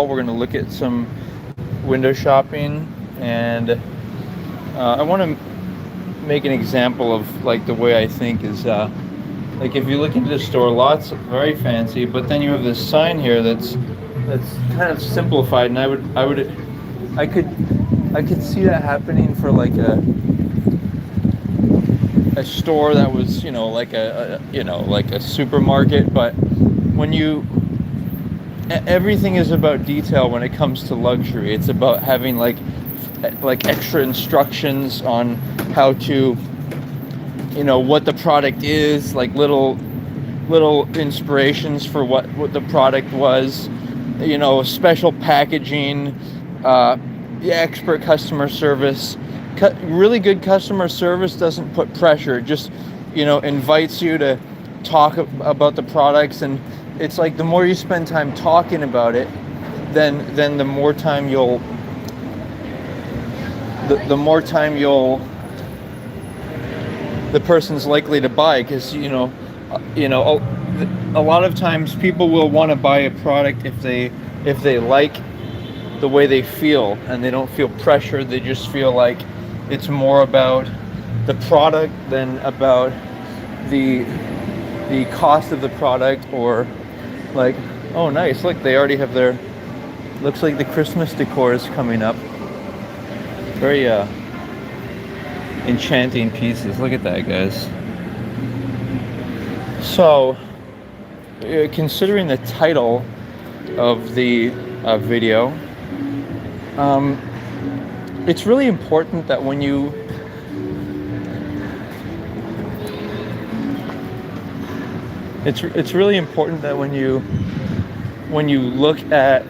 We're going to look at some window shopping, and I want to make an example of like the way I think is like if you look into the store, lots very fancy, but then you have this sign here that's kind of simplified, and I could see that happening for like a store that was like like a supermarket, but when you everything is about detail when it comes to luxury. It's about having like extra instructions on how to what the product is, like little inspirations for what the product was, special packaging, expert customer service. Really good customer service doesn't put pressure, it just invites you to talk about the products. And it's like the more you spend time talking about it, then the more time you'll the person's likely to buy, because a lot of times people will want to buy a product if they like the way they feel, and they don't feel pressured. They just feel like it's more about the product than about the cost of the product. Or like, oh nice, look, they already have their, looks like the Christmas decor is coming up. Very enchanting pieces. Look at that, guys. So considering the title of the video, it's really important that when you it's really important that when you look at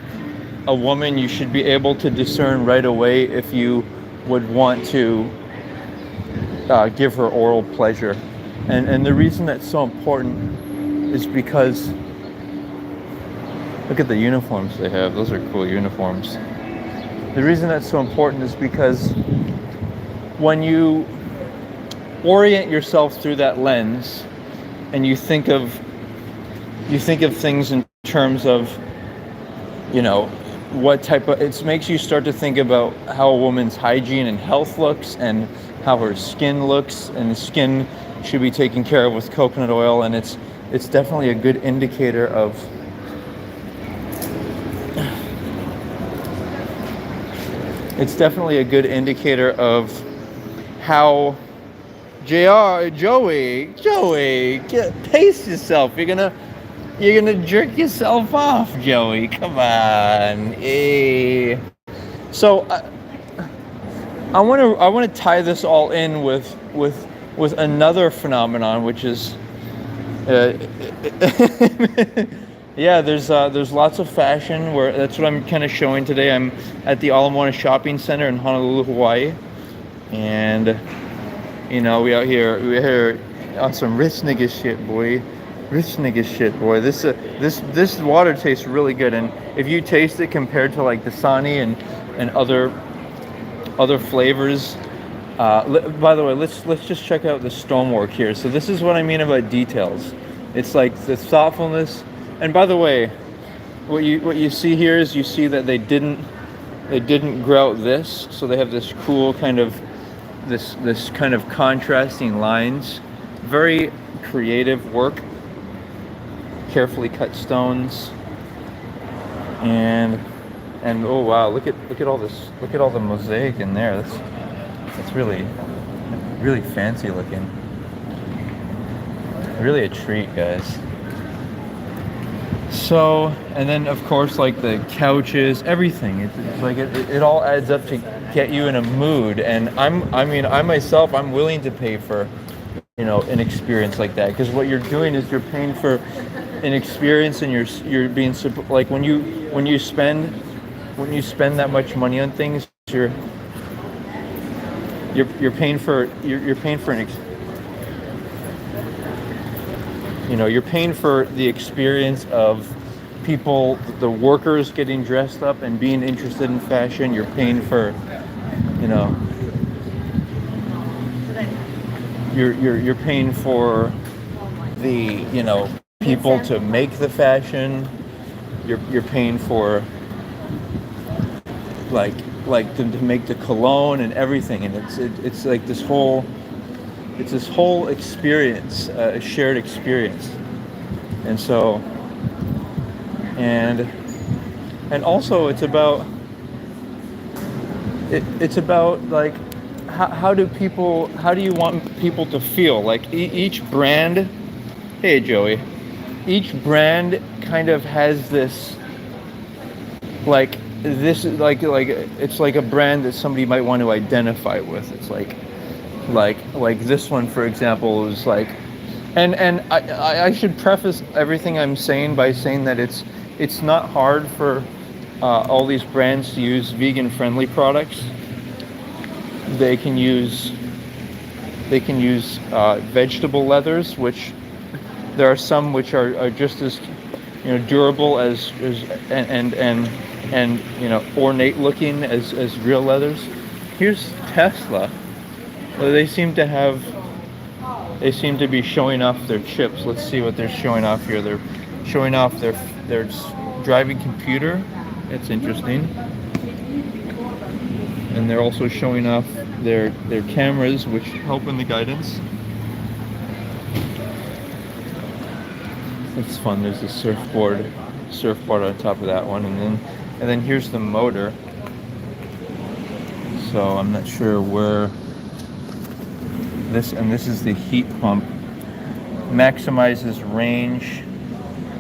a woman, you should be able to discern right away if you would want to give her oral pleasure. And the reason that's so important is because look at the uniforms they have. Those are cool uniforms. The reason that's so important is because when you orient yourself through that lens and you think of things in terms of what type of, it makes you start to think about how a woman's hygiene and health looks, and how her skin looks, and the skin should be taken care of with coconut oil. And it's definitely a good indicator of how Joey, pace yourself. You're gonna jerk yourself off, Joey. Come on. Hey. So I want to tie this all in with another phenomenon, which is yeah, there's lots of fashion where that's what I'm kind of showing today. I'm at the Ala Moana Shopping Center in Honolulu, Hawaii, and we're here on some rich nigga shit, boy. Rich nigga shit, boy. This water tastes really good, and if you taste it compared to like Dasani and other flavors. By the way, let's just check out the stonework here. So this is what I mean about details. It's like the thoughtfulness. And by the way, what you see here is you see that they didn't grout this, so they have this cool kind of this kind of contrasting lines. Very creative work. Carefully cut stones. And oh wow, look at all this. Look at all the mosaic in there. That's really fancy looking. Really a treat, guys. So, and then of course, like the couches, everything. It's like it all adds up to get you in a mood. And I myself, I'm willing to pay for, an experience like that, because what you're doing is you're paying for an experience, and you're being like when you spend that much money on things, you're paying for you're paying for you're paying for the experience of people, the workers getting dressed up and being interested in fashion. You're paying for you're paying for the people to make the fashion. You're paying for like to make the cologne and everything, and it's like this whole experience, a shared experience. And so, and also it's about like how do you want people to feel like each brand. Hey Joey, each brand kind of has this like this like it's like a brand that somebody might want to identify with. It's like this one, for example, is like, and I should preface everything I'm saying by saying that it's not hard for all these brands to use vegan friendly products. They can use vegetable leathers, which there are some which are just as durable as and ornate looking as real leathers. Here's Tesla. They seem to be showing off their chips. Let's see what they're showing off here. They're showing off their driving computer. It's interesting. And they're also showing off their cameras, which help in the guidance. It's fun. There's a surfboard on top of that one, and then here's the motor. So I'm not sure where this is the heat pump. Maximizes range,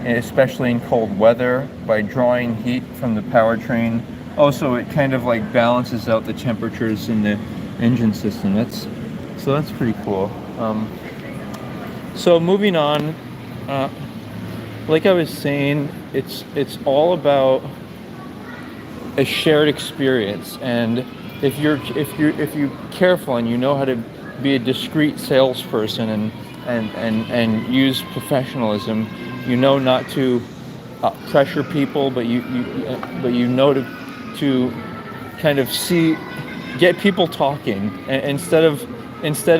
especially in cold weather, by drawing heat from the powertrain. Also, it kind of like balances out the temperatures in the engine system. That's pretty cool. So moving on, like I was saying, it's all about a shared experience, and if you're careful and you know how to be a discreet salesperson and use professionalism, not to pressure people, but you know to kind of get people talking, and instead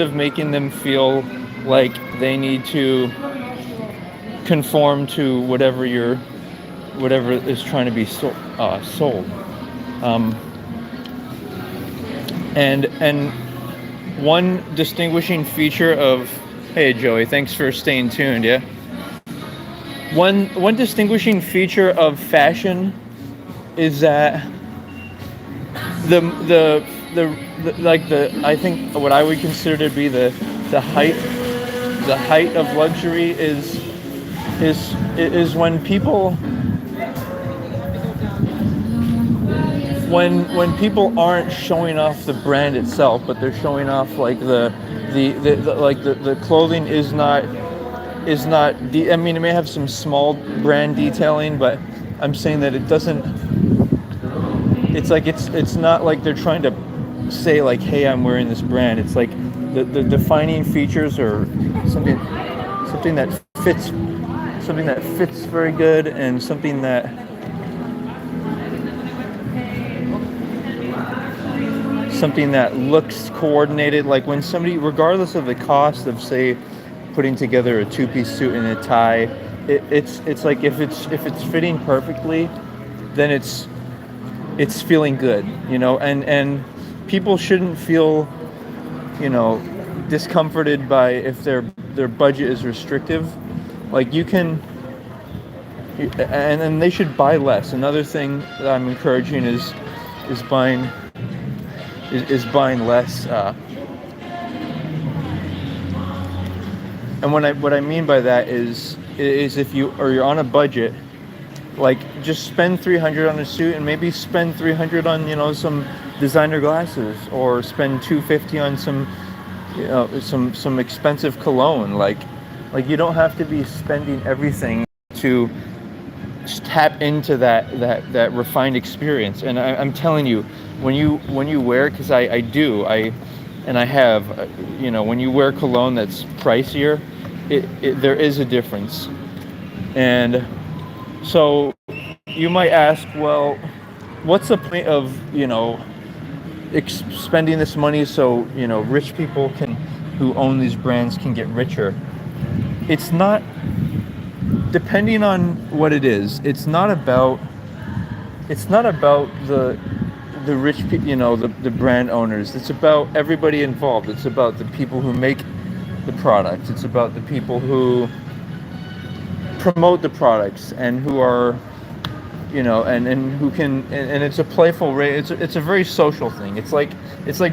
of making them feel like they need to conform to whatever is trying to be sold. And one distinguishing feature of, hey Joey, thanks for staying tuned. Yeah. One distinguishing feature of fashion is that the I think what I would consider to be the height of luxury is when people aren't showing off the brand itself, but they're showing off like the clothing is not I mean, it may have some small brand detailing, but I'm saying that it doesn't. It's not like they're trying to say like, hey, I'm wearing this brand. It's like the defining features are something that fits very good, and something that looks coordinated. Like when somebody, regardless of the cost of, say, putting together a two-piece suit and a tie, it's like if it's fitting perfectly, then it's feeling good, and people shouldn't feel discomforted by if their budget is restrictive. Like you can, and they should buy less. Another thing that I'm encouraging is buying less. And what I mean by that is if you're on a budget, like just spend $300 on a suit, and maybe spend $300 on some designer glasses, or spend $250 on some expensive cologne. Like you don't have to be spending everything to tap into that refined experience. And I'm telling you, when you wear, because I do, and I have, when you wear cologne that's pricier, there is a difference. And so you might ask, well, what's the point of spending this money so rich people who own these brands can get richer? It's not, depending on what it is, it's not about it's not about the rich people, the brand owners. It's about everybody involved. It's about the people who make the products. It's about the people who promote the products and who are, and who can, and it's a playful rate. It's a very social thing. It's like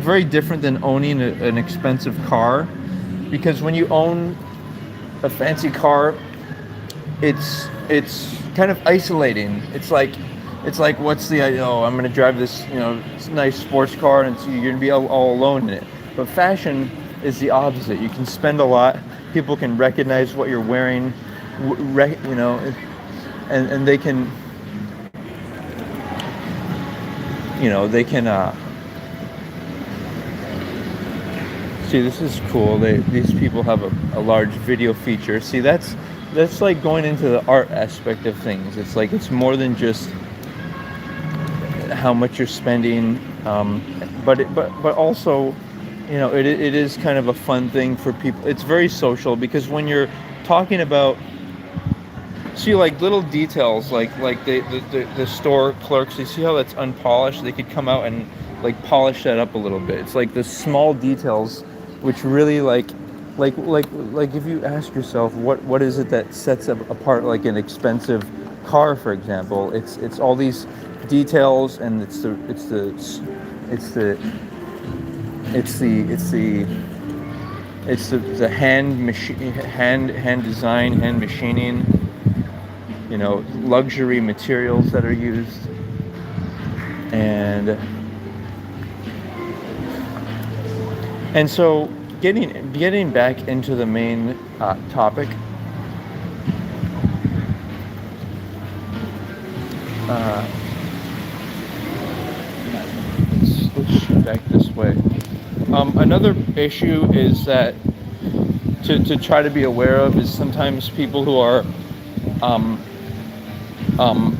very different than owning an expensive car, because when you own a fancy car, it's kind of isolating. It's like what's the I'm going to drive this nice sports car, and so you're going to be all alone in it. But fashion is the opposite. You can spend a lot. People can recognize what you're wearing, and they can see. This is cool. These people have a large video feature. See, that's like going into the art aspect of things. It's like it's more than just how much you're spending, but also, it is kind of a fun thing for people. It's very social, because when you're talking about, see, like little details, like the store clerks, you see how that's unpolished? They could come out and like polish that up a little bit. It's like the small details which really like if you ask yourself what is it that sets apart like an expensive car, for example. It's all these details, and it's the hand design, hand machining, luxury materials that are used. And so getting back into the main topic, let's shoot back this way. Another issue is that to try to be aware of is sometimes people who are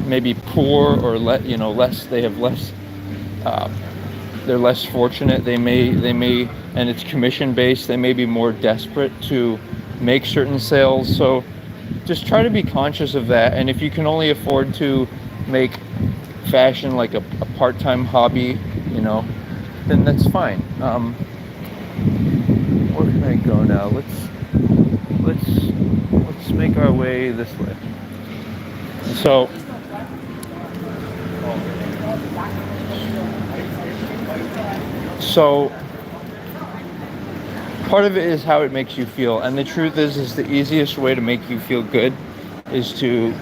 maybe poor or less, they have less, they're less fortunate. They may, and it's commission based. They may be more desperate to make certain sales. So just try to be conscious of that. And if you can only afford to make fashion like a part-time hobby, then that's fine. Where can I go now? Let's make our way this way. So part of it is how it makes you feel, and the truth is the easiest way to make you feel good is to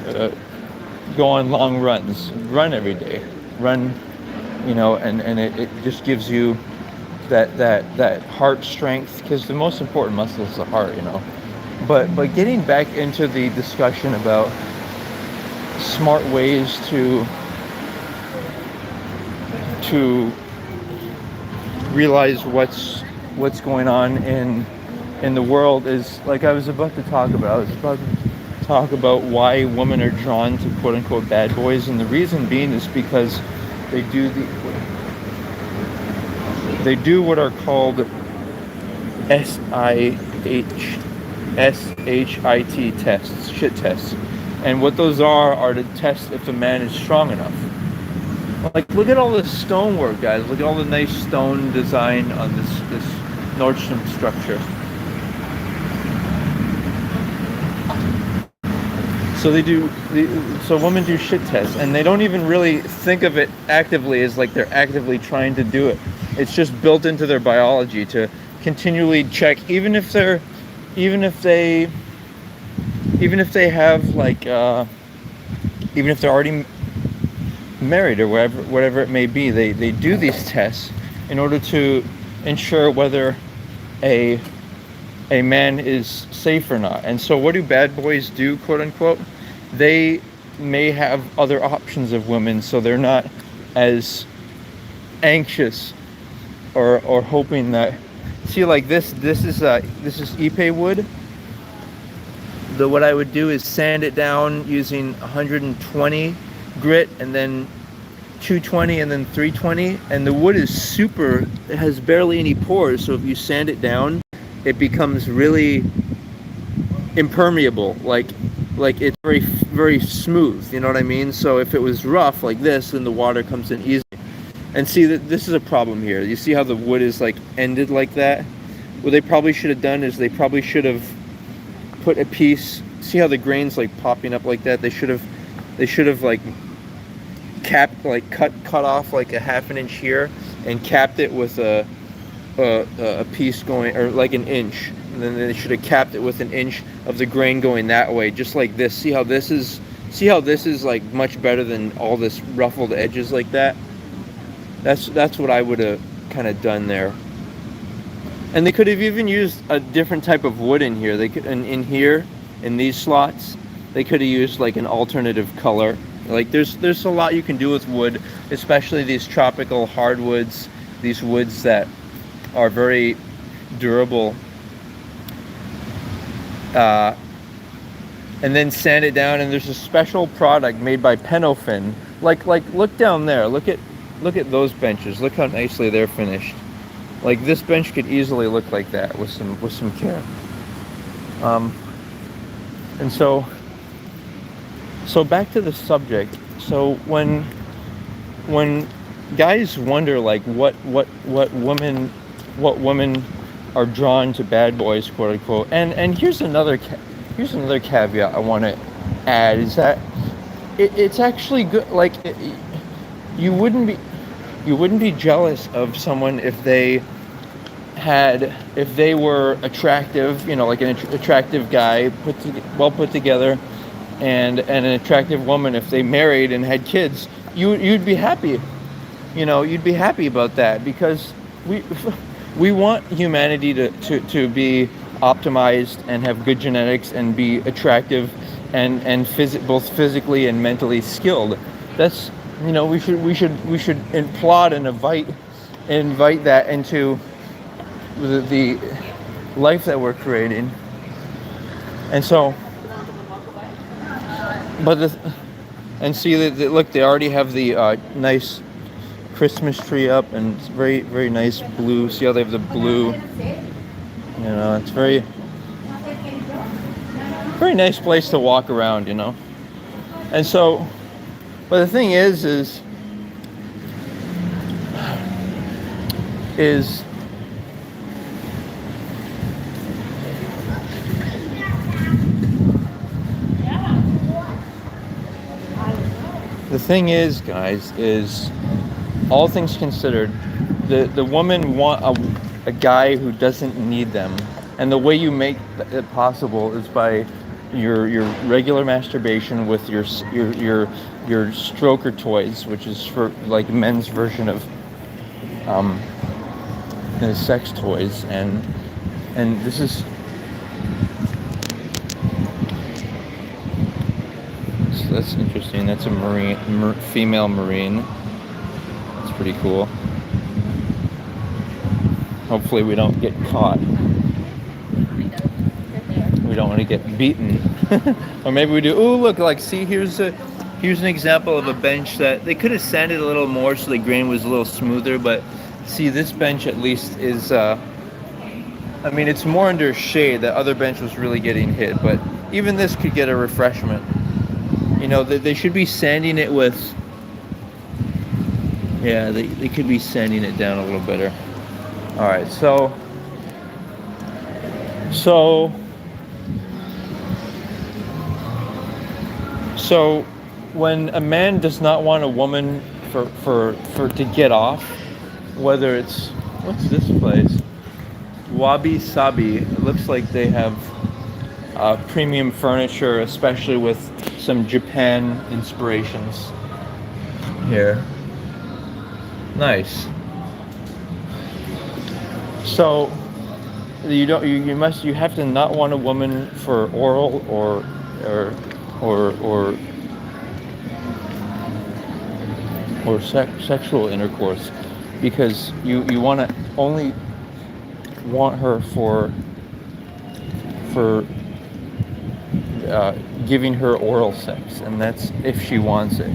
go on long runs, run every day, and it just gives you that heart strength, because the most important muscle is the heart, But getting back into the discussion about smart ways to realize what's going on in the world is, like I was about to talk about. Why women are drawn to quote unquote bad boys, and the reason being is because they do what are called SHIT tests, shit tests. And what those are to test if a man is strong enough. Like, look at all this stonework, guys. Look at all the nice stone design on this Nordstrom structure. So so women do shit tests, and they don't even really think of it actively as like they're actively trying to do it. It's just built into their biology to continually check, even if they have like, even if they're already married or whatever it may be, they do these tests in order to ensure whether a man is safe or not. And so what do bad boys do, quote unquote? They may have other options of women, so they're not as anxious or hoping that, see, like this is Ipe wood. What I would do is sand it down using 120 grit, and then 220, and then 320, and the wood is super, it has barely any pores, so if you sand it down, it becomes really impermeable, like like it's very smooth. You know what I mean? So if it was rough like this, then the water comes in easy. And see that this is a problem here. You see how the wood is like ended like that? What they probably should have done is they probably should have put a piece. See how the grain's like popping up like that? They should have like capped, like cut off like a half an inch here and capped it with a piece going, or like an inch. And then they should have capped it with an inch of the grain going that way, just like this. See how this is like much better than all this ruffled edges like that? That's what I would have kind of done there. And they could have even used a different type of wood in here. They could, in here, in these slots, they could have used like an alternative color. Like there's a lot you can do with wood, especially these tropical hardwoods, these woods that are very durable. And then sand it down, and there's a special product made by Penofin. Like look down there. Look at those benches. Look how nicely they're finished. Like this bench could easily look like that with some care. And so back to the subject. So when guys wonder like what women are drawn to bad boys, quote unquote. And here's another caveat I want to add, is that it's actually good. Like you wouldn't be jealous of someone if they were attractive, you know, like an attractive guy, well put together, and an attractive woman. If they married and had kids, you'd be happy. You know, you'd be happy about that, because we want humanity to be optimized and have good genetics and be attractive and both physically and mentally skilled. That's, you know, we should applaud and invite that into the life that we're creating. And so, and see that, look, they already have the nice Christmas tree up, and it's very, very nice blue. See how they have the blue? You know, it's very nice place to walk around, you know. And so, but the thing is guys, is all things considered, the women want a guy who doesn't need them, and the way you make it possible is by your regular masturbation with your stroker toys, which is for like men's version of sex toys, and this is. So that's interesting. That's a female marine. That's pretty cool. Hopefully we don't get caught. We don't want to get beaten. Or maybe we do. Oh, look, like, see, here's an example of a bench that they could have sanded a little more so the grain was a little smoother, but see, this bench at least is, I mean, it's more under shade. The other bench was really getting hit, but even this could get a refreshment. You know, they should be sanding it with, yeah, they could be sanding it down a little better. All right, so when a man does not want a woman for to get off, whether it's, what's this place? Wabi Sabi. It looks like they have premium furniture, especially with some Japan inspirations here. Nice. So you have to not want a woman for oral or sexual intercourse, because you want to only want her for giving her oral sex, and that's if she wants it.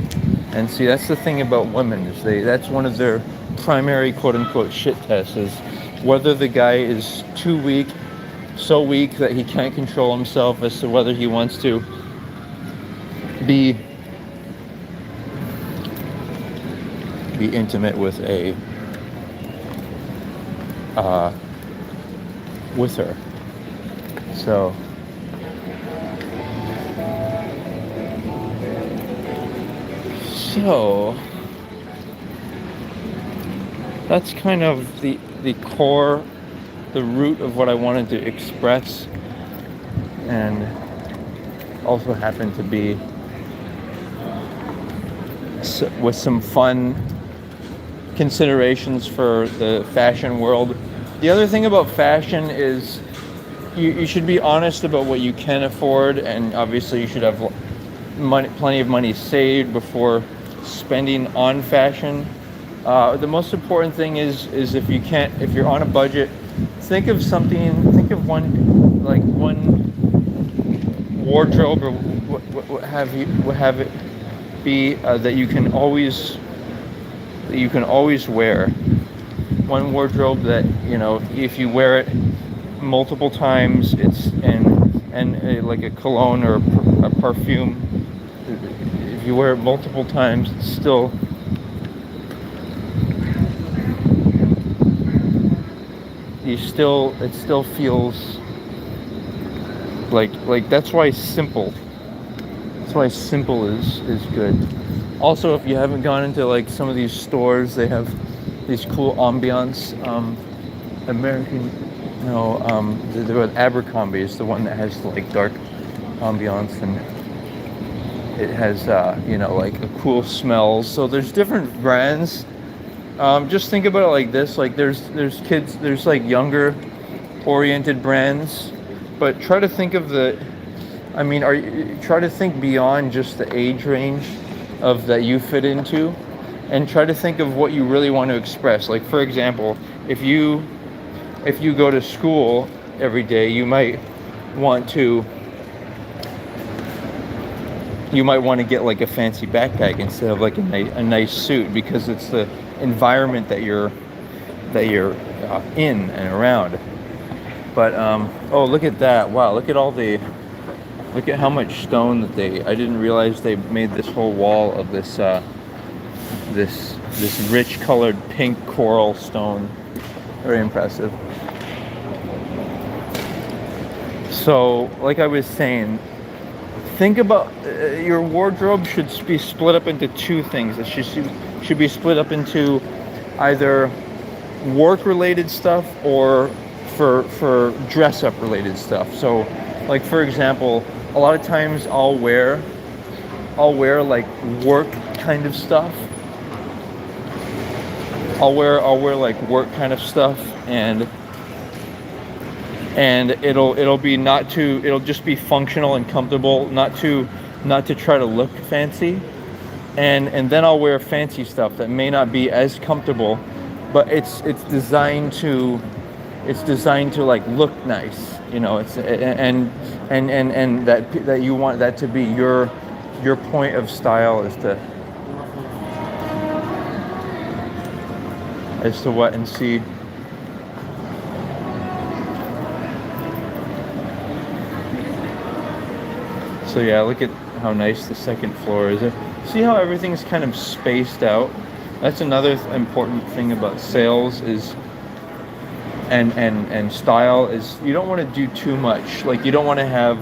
And see, that's the thing about women, is that's one of their primary quote unquote shit tests, is whether the guy is too weak, so weak that he can't control himself, as to whether he wants to be intimate with a with her. So that's kind of the core, the root of what I wanted to express, and also happened to be with some fun considerations for the fashion world. The other thing about fashion is you should be honest about what you can afford, and obviously you should have plenty of money saved before spending on fashion. The most important thing is if you're on a budget, think of one wardrobe, or what have it be that you can always wear. One wardrobe that, if you wear it multiple times, it's like a cologne or a perfume. If you wear it multiple times, it still feels like that's why simple is good. Also, if you haven't gone into like some of these stores, they have these cool ambiance. They're with Abercrombie is the one that has like dark ambiance, and it has like a cool smell. So there's different brands. Just think about it like this: like there's like younger oriented brands, but try to think of try to think beyond just the age range of that you fit into, and try to think of what you really want to express. Like, for example, if you go to school every day, you might want to get like a fancy backpack instead of like a nice suit, because it's the environment that you're in and around. But oh, look at that! Wow, look at how much stone that I didn't realize they made this whole wall of this rich colored pink coral stone. Very impressive. So, like I was saying, think about your wardrobe should be split up into two things. It should be split up into either work-related stuff or for dress-up related stuff. So, like, for example, a lot of times I'll wear like work kind of stuff. I'll wear like work kind of stuff, and it'll just be functional and comfortable, not to try to look fancy. And then I'll wear fancy stuff that may not be as comfortable, but it's designed to like look nice, it's and that you want that to be your point of style as to what and see. So yeah, look at how nice the second floor is. See how everything's kind of spaced out? That's another important thing about sales is and style is you don't want to do too much. Like, you don't want to have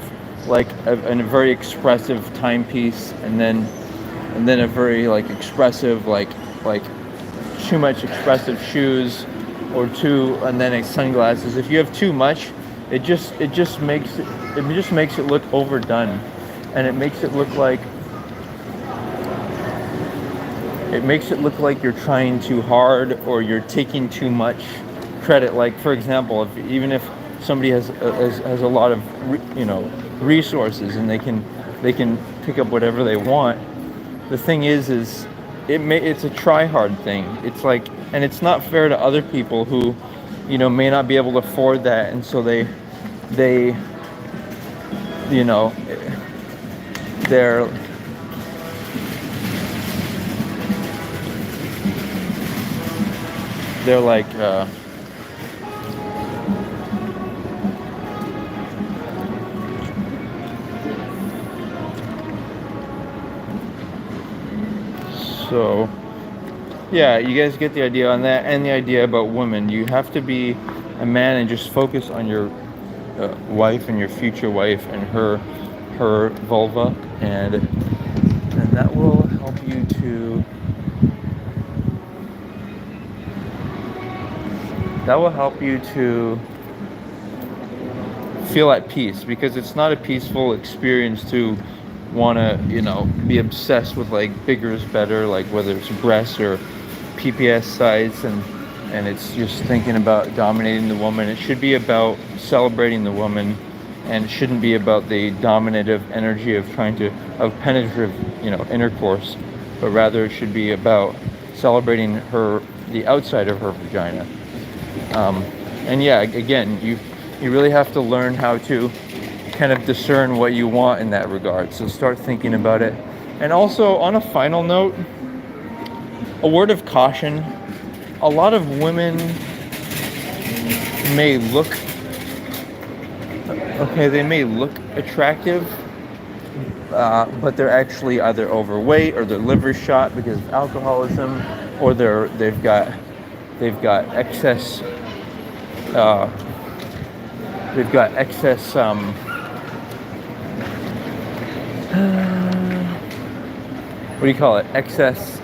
like a very expressive timepiece and then a very like expressive like too much expressive shoes and then sunglasses. If you have too much, it just makes it look overdone, and it makes it look like you're trying too hard or you're taking too much credit. Like, for example, even if somebody has a lot of resources and they can pick up whatever they want, the thing is it's a try hard thing. It's like, and it's not fair to other people who may not be able to afford that, and so they're like So yeah, you guys get the idea on that, and the idea about women. You have to be a man and just focus on your wife and your future wife and her vulva, and that will help you to feel at peace, because it's not a peaceful experience to want to be obsessed with like bigger is better, like whether it's breasts or PPS size, and it's just thinking about dominating the woman. It should be about celebrating the woman, and it shouldn't be about the dominative energy of penetrative intercourse, but rather it should be about celebrating the outside of her vagina. And yeah, again, you really have to learn how to kind of discern what you want in that regard. So start thinking about it. And also, on a final note, a word of caution. A lot of women may look attractive, but they're actually either overweight or their liver's shot because of alcoholism, or they've got excess what do you call it? Excess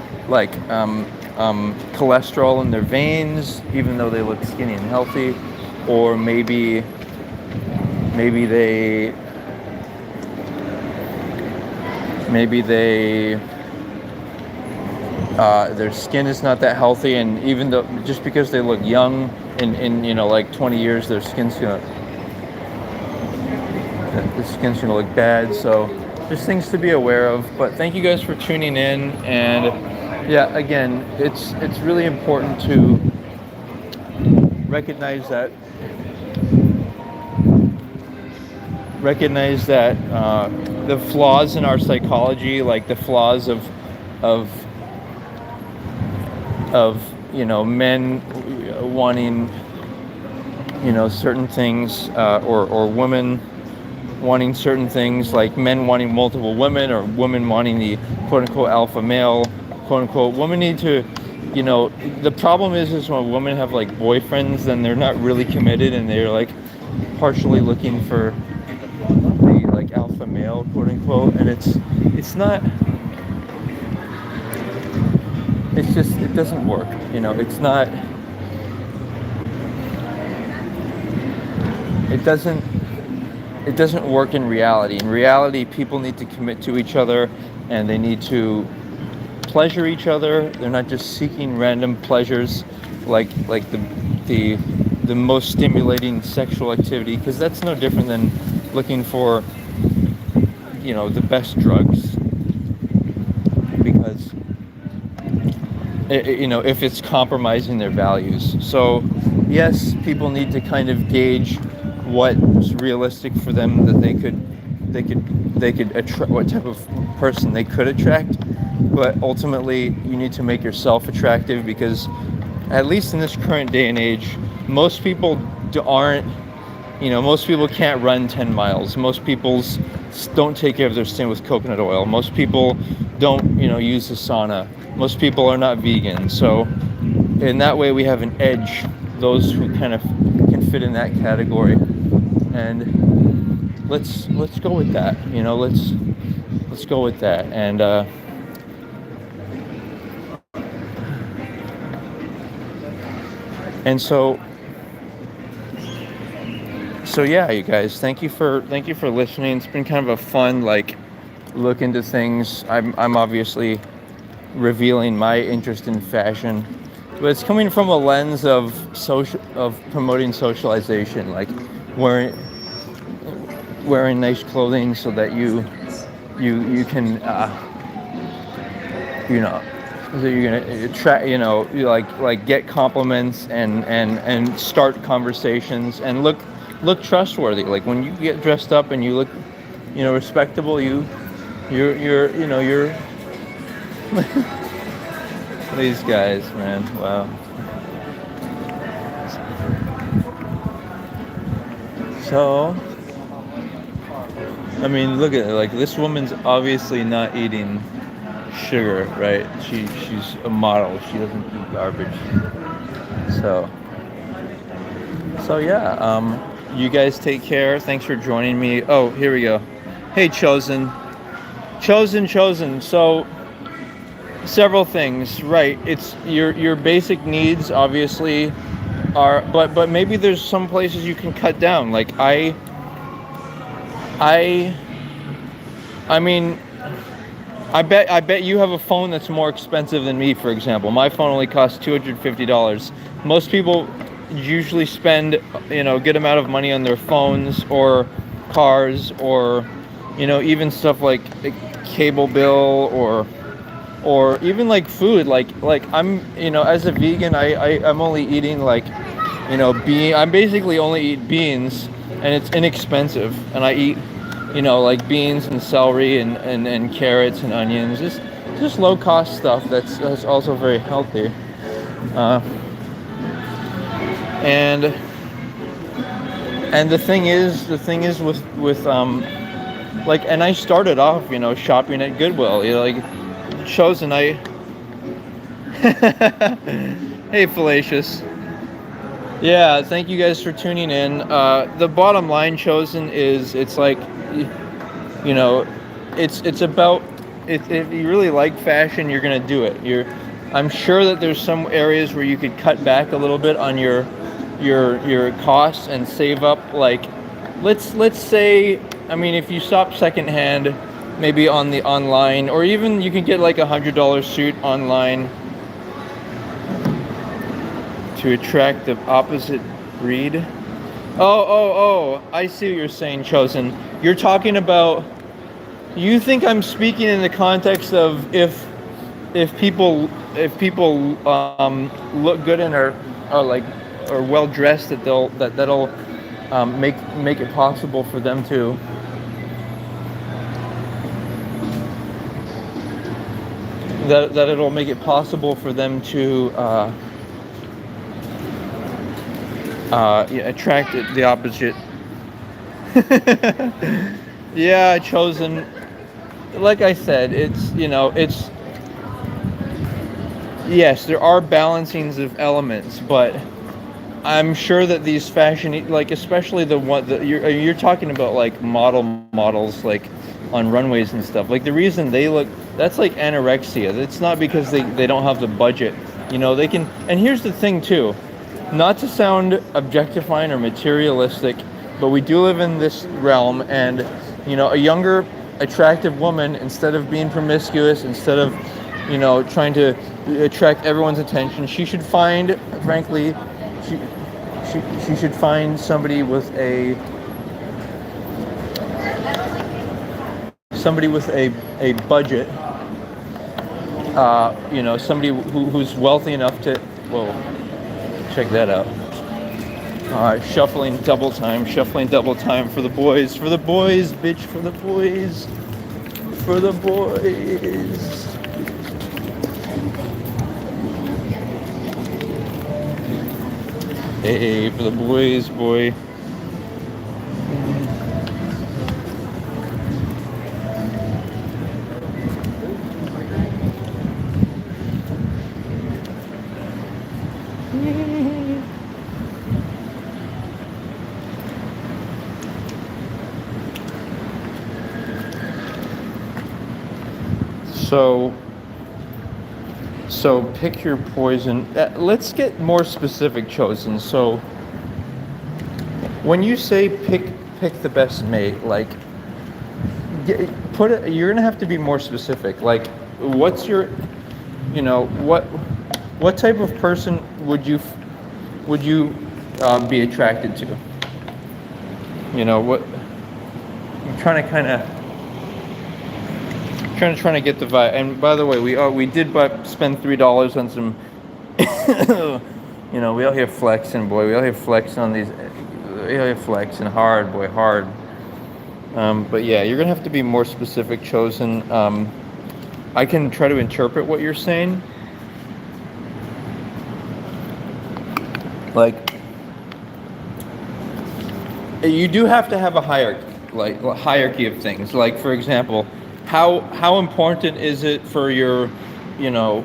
cholesterol in their veins, even though they look skinny and healthy, or maybe they their skin is not that healthy, and even though just because they look young in like 20 years, the skin's gonna look bad. So there's things to be aware of. But thank you guys for tuning in, and yeah, again, it's really important to recognize that the flaws in our psychology, like the flaws of men wanting certain things, or women wanting certain things, like men wanting multiple women, or women wanting the quote-unquote alpha male, quote-unquote. Women need to, the problem is when women have like boyfriends, then they're not really committed, and they're like partially looking for the like alpha male, quote-unquote, and it's not, it's just, it doesn't work, it's not, it doesn't work in reality. In reality, people need to commit to each other, and they need to pleasure each other. They're not just seeking random pleasures like the most stimulating sexual activity, because that's no different than looking for the best drugs, because if it's compromising their values. So yes, people need to kind of gauge what's realistic for them, that they could attract, what type of person they could attract. But ultimately, you need to make yourself attractive, because at least in this current day and age, most people most people can't run 10 miles. Most people don't take care of their skin with coconut oil. Most people don't use the sauna. Most people are not vegan. So in that way, we have an edge, those who kind of can fit in that category. And let's go with that. Let's go with that. And so yeah, you guys, thank you for listening. It's been kind of a fun look into things. I'm obviously revealing my interest in fashion, but it's coming from a lens of promoting socialization, like wearing nice clothing so that you can so you're gonna attract, like get compliments and start conversations and look trustworthy. Like when you get dressed up and you look respectable, you're these guys, man, wow. So I mean, look at it. Like, this woman's obviously not eating sugar, right? She's a model. She doesn't eat garbage. So yeah. You guys take care. Thanks for joining me. Oh, here we go. Hey, chosen. So several things, right? It's your basic needs, obviously, are, but maybe there's some places you can cut down. Like I mean, I bet you have a phone that's more expensive than me, for example. My phone only costs $250. Most people usually spend, good amount of money on their phones or cars, or, even stuff like a cable bill, or even like food. Like I'm, as a vegan, I'm only eating like, I'm basically only eat beans, and it's inexpensive, and I eat, like beans and celery and carrots and onions, just low cost stuff that's also very healthy. And the thing is with like, and I started off, shopping at Goodwill, like Chosen. Hey, Fallacious. Yeah, thank you guys for tuning in. The bottom line, Chosen, is it's like, it's about, if you really like fashion, you're gonna do it. I'm sure that there's some areas where you could cut back a little bit on your costs and save up. Like, let's say, I mean, if you shop secondhand, maybe on the online, or even you can get like $100 suit online to attract the opposite breed. Oh, I see what you're saying, Chosen. You're talking about, you think I'm speaking in the context of if people look good and are well dressed, that'll make it possible for them to that it'll make it possible for them to attract the opposite. Yeah, Chosen. Like I said, it's yes, there are balancings of elements, but I'm sure that these fashion, like especially the one that you're talking about, like models, like on runways and stuff. Like the reason they look, that's like anorexia. It's not because they don't have the budget. They can. And here's the thing too, not to sound objectifying or materialistic, but we do live in this realm, and a younger, attractive woman, instead of being promiscuous, instead of trying to attract everyone's attention, she should find, frankly, she should find somebody with a budget, somebody who's wealthy enough to, whoa, check that out. Shuffling double time for the boys, bitch, for the boys. Hey, for the boys, boy. So pick your poison. Let's get more specific, Chosen. So when you say pick the best mate, like you're gonna have to be more specific. Like, what's your, what type of person would you be attracted to? What I'm trying to get the vibe. And by the way, we did spend $3 on some. We out here flexing, boy. We out here flexing on these. We out here flexing hard, boy, hard. But yeah, you're gonna have to be more specific, Chosen. I can try to interpret what you're saying. Like, you do have to have a hierarchy of things. Like, for example, how important is it for your, you know,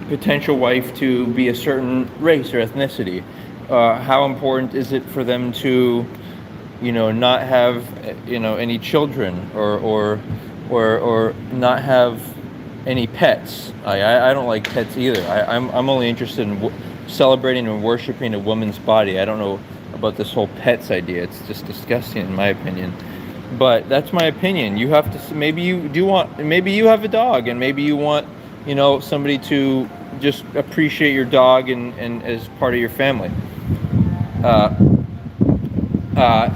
potential wife to be a certain race or ethnicity? How important is it for them to, you know, not have, you know, any children, or not have any pets? I don't like pets either. I'm only interested in celebrating and worshiping a woman's body. I don't know about this whole pets idea. It's just disgusting in my opinion. But that's my opinion. You have to, maybe you do want, maybe you have a dog and maybe you want, you know, somebody to just appreciate your dog and as part of your family. Uh,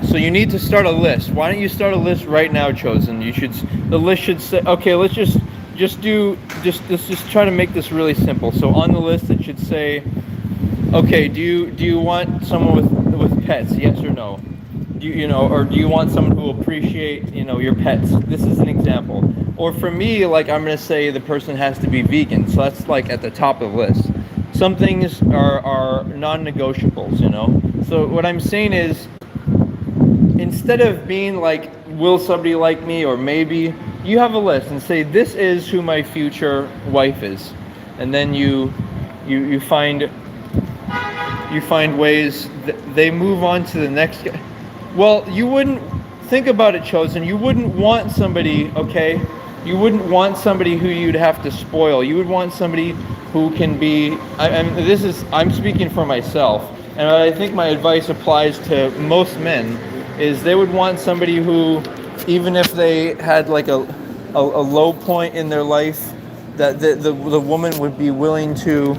so you need to start a list. Why don't you start a list right now, Chosen? You should. The list should say. Okay, let's let's just try to make this really simple. So on the list, it should say, okay, do you want someone with pets? Yes or no? You know, or do you want someone who will appreciate, you know, your pets? This is an example. Or for me, like, I'm gonna say the person has to be vegan. So that's like at the top of the list. Some things are non-negotiables, you know. So what I'm saying is, instead of being like, will somebody like me, or maybe, you have a list and say, this is who my future wife is. And then you find ways that they move on to the next. Well, you wouldn't think about it, Chosen. You wouldn't want somebody, okay? You wouldn't want somebody who you'd have to spoil. You would want somebody who can be. I'm speaking for myself, and I think my advice applies to most men. Is they would want somebody who, even if they had like a low point in their life, that the woman would be willing to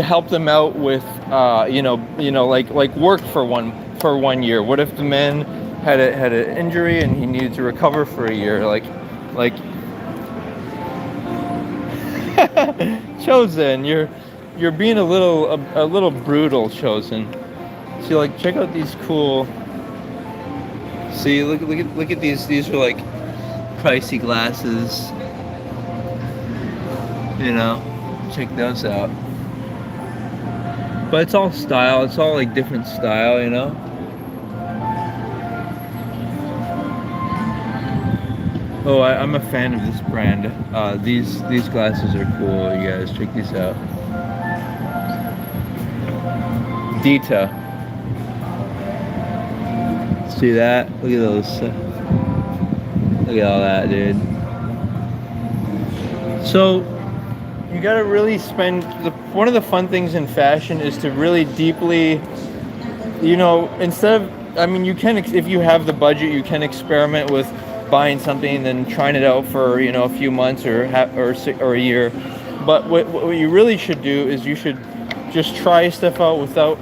help them out with, like work for 1 year. What if the man had an injury and he needed to recover for a year? Like Chosen, you're being a little brutal, Chosen. See, like, check out these cool. See, look at these. These are like pricey glasses. You know, check those out. But it's all style. It's all like different style, you know. Oh, I'm a fan of this brand. These glasses are cool. You guys, check these out. Dita. See that? Look at those. Look at all that, dude. So you gotta really spend. One of the fun things in fashion is to really deeply, you know, instead of. I mean, you can, if you have the budget, you can experiment with buying something and then trying it out for, you know, a few months or a year. But what you really should do is you should just try stuff out without.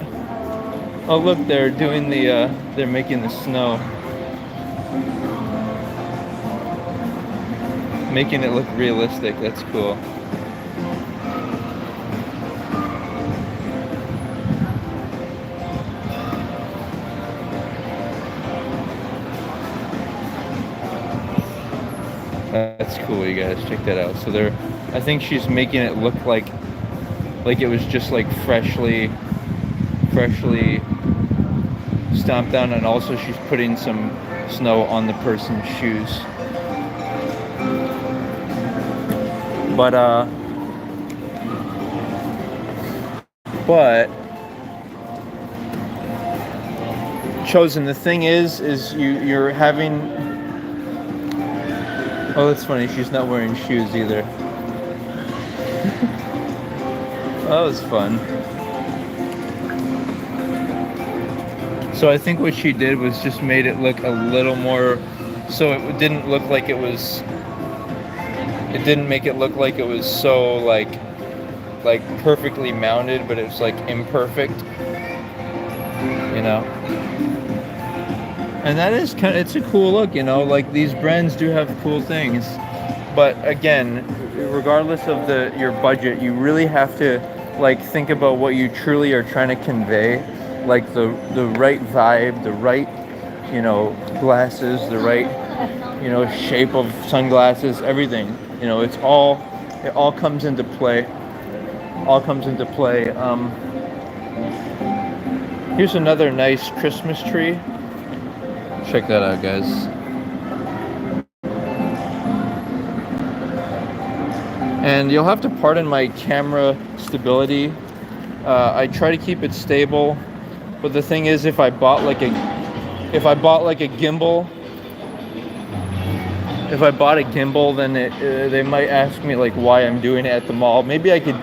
Oh look, they're doing they're making the snow, making it look realistic. That's cool. That's cool, you guys. Check that out. So I think she's making it look like it was just like freshly stomped down, and also she's putting some snow on the person's shoes. But Chosen, the thing is you're having. Oh, that's funny. She's not wearing shoes either. That was fun. So I think what she did was just made it look a little more, so it didn't look like it was, it didn't make it look like it was so like perfectly mounted, but it was like imperfect, you know? And that is it's a cool look, you know, like these brands do have cool things. But again, regardless of your budget, you really have to like think about what you truly are trying to convey. Like the right vibe, the right, you know, glasses, the right, you know, shape of sunglasses, everything. You know, it all comes into play. Here's another nice Christmas tree. Check that out, guys. And you'll have to pardon my camera stability. I try to keep it stable, but the thing is, if I bought like a gimbal, then they might ask me like why I'm doing it at the mall. Maybe I could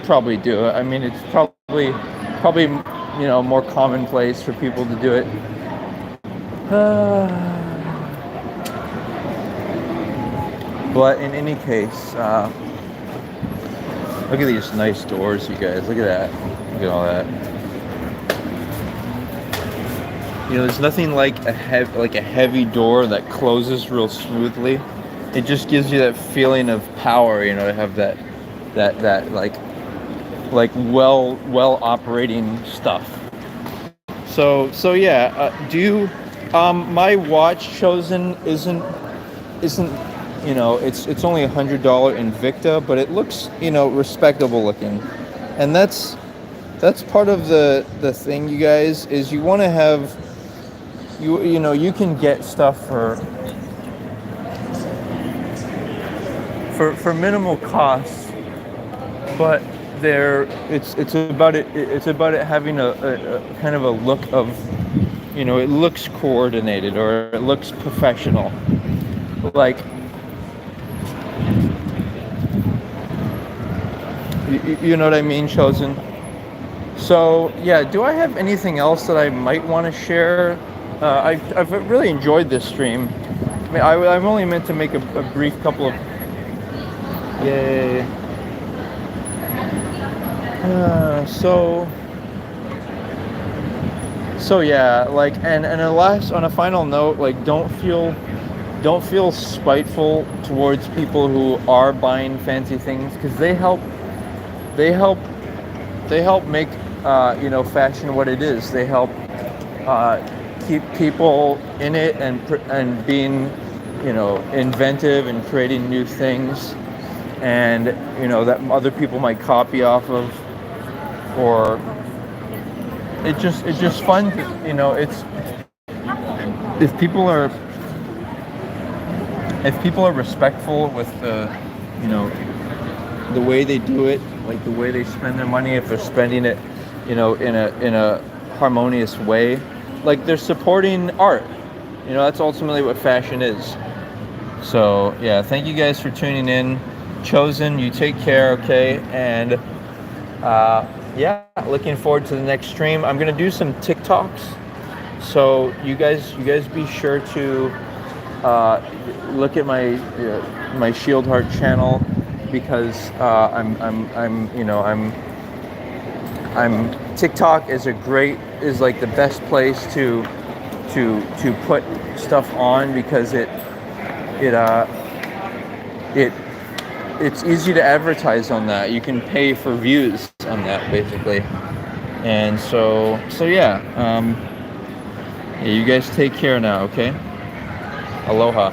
probably do it. I mean, it's probably more commonplace for people to do it. But in any case, look at these nice doors, you guys. Look at that. Look at all that. There's nothing like a heavy door that closes real smoothly. It just gives you that feeling of power, to have that like well operating stuff. So yeah. My watch Chosen isn't it's only $100 Invicta, but it looks respectable looking, and that's part of the thing, you guys, is you want to have you can get stuff for minimal costs, but it's about it having a kind of a look of it looks coordinated, or it looks professional, like you know what I mean, Chosen? So yeah, do I have anything else that I might want to share? I've really enjoyed this stream. I mean, I'm only meant to make a brief couple of... Yay. So yeah, like, and on a final note, like, don't feel spiteful towards people who are buying fancy things, because they help make fashion what it is. They help keep people in it and being inventive and creating new things, and that other people might copy off of, or it's just fun to, it's if people are respectful with the way they do it, like the way they spend their money, if they're spending it in a harmonious way, like they're supporting art. That's ultimately what fashion is. So yeah, thank you guys for tuning in. Chosen, you take care, okay? And yeah, looking forward to the next stream. I'm gonna do some TikToks, so you guys be sure to look at my Shieldheart channel, because TikTok is like the best place to put stuff on, because it's easy to advertise on that. You can pay for views on that, basically. And so yeah, you guys take care now, okay? Aloha.